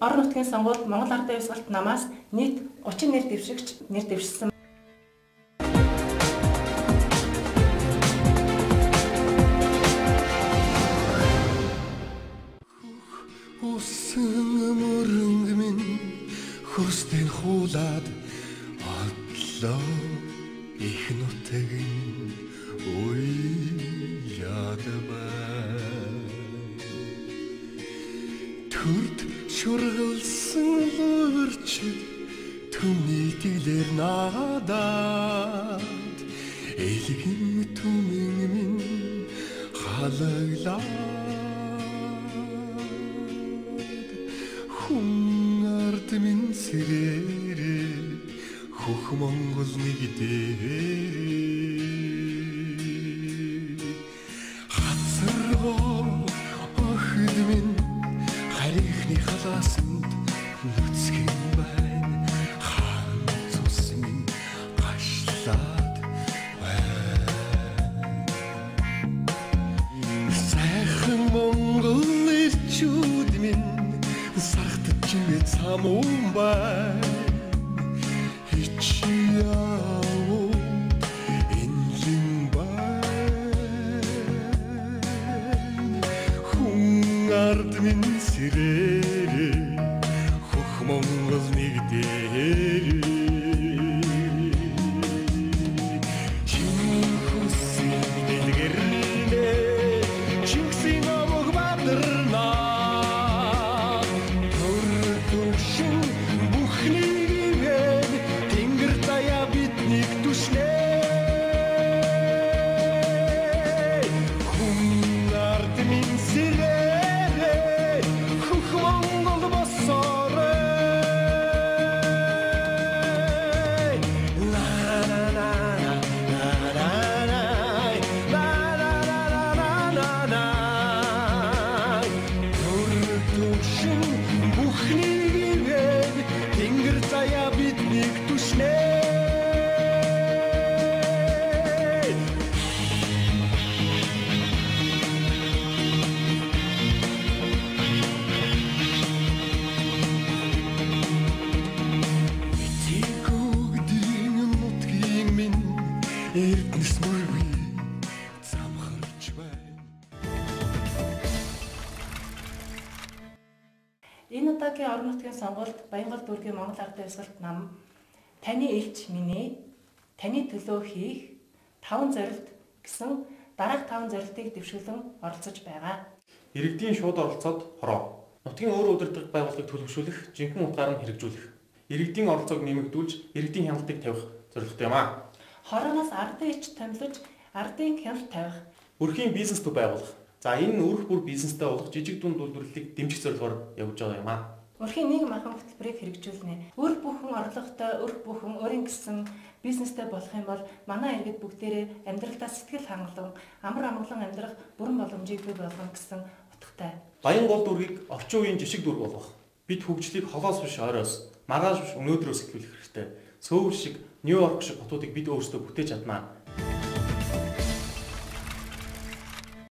орон нутгийн сонгуульд Монгол Ардын Хувьсгалт намаас нийт 30 нэр дэвшигч нэр дэвшсэн. Мөрөнг минь хөрстэн хуулаад одлоо их нутгийн уяад бай төрд шургалсан лөрчил түмний дэлэр надад элгэн түмэн минь халаглаа Ард минь сэрээрээ хөх Монгол нэг дээр хацаргоо охид минь харихны халаасанд нүцгэн байна хаан цус минь гашлаад байна сайхан Монгол элчүүд минь сархтаж цамумбай хичяо инлимбай хүн ард минь сэрээрээ хөх Монгол нэг дээр Эрдэнэс мөргүй замхарч байна. Энэ удаагийн орон нутгийн сонгуульд Баянгол дүүргийн Монгол Ардын Хувьсгалт нам таны элч минь таны төлөө хийх 5 зорилт гэсэн дараах 5 зорилтыг дэвшүүлэн оролцож байгаа. Иргэдийн шууд оролцоод хороо. Нутгийн өөр удирдах байгууллагыг төлөвшүүлэх, жинхэнэ утгаар нь хэрэгжүүлэх. Иргэдийн оролцоог нэмэгдүүлж, иргэдийн хяналтыг тавих зорилготой юм аа. Хорооноос ардын элч томилж, ардын хяналт тавих. Өрхийн бизнес төв байгуулах. За энэ нь өрх бүр бизнестэй болох жижиг дунд үйлдвэрлэлийг дэмжих зорилгоор явж байгаа юм аа. Өрхийн нийгэм ахын хөтөлбөрийг хэрэгжүүлнэ. Өр бүхэн орлоготой, өр бүхэн өөрийн гэсэн бизнестэй болох юм бол манай иргэд бүгдээрээ амьдралдаа сэтгэл хангалуун, амар амгалан амьдрах бүрэн боломжийг бий болгоно гэсэн утгатай. Баянгол дүүргийг орчин үеийн жишг дүүрэг болгох. Бид хөгжлийг холоос биш оройос, маргааш биш өнөөдрөөс эхлүүлэх хэрэгтэй. Сөүл шиг, Нью-Йорк шиг хотуудыг бид өөрсдөө бүтээж чаднаа.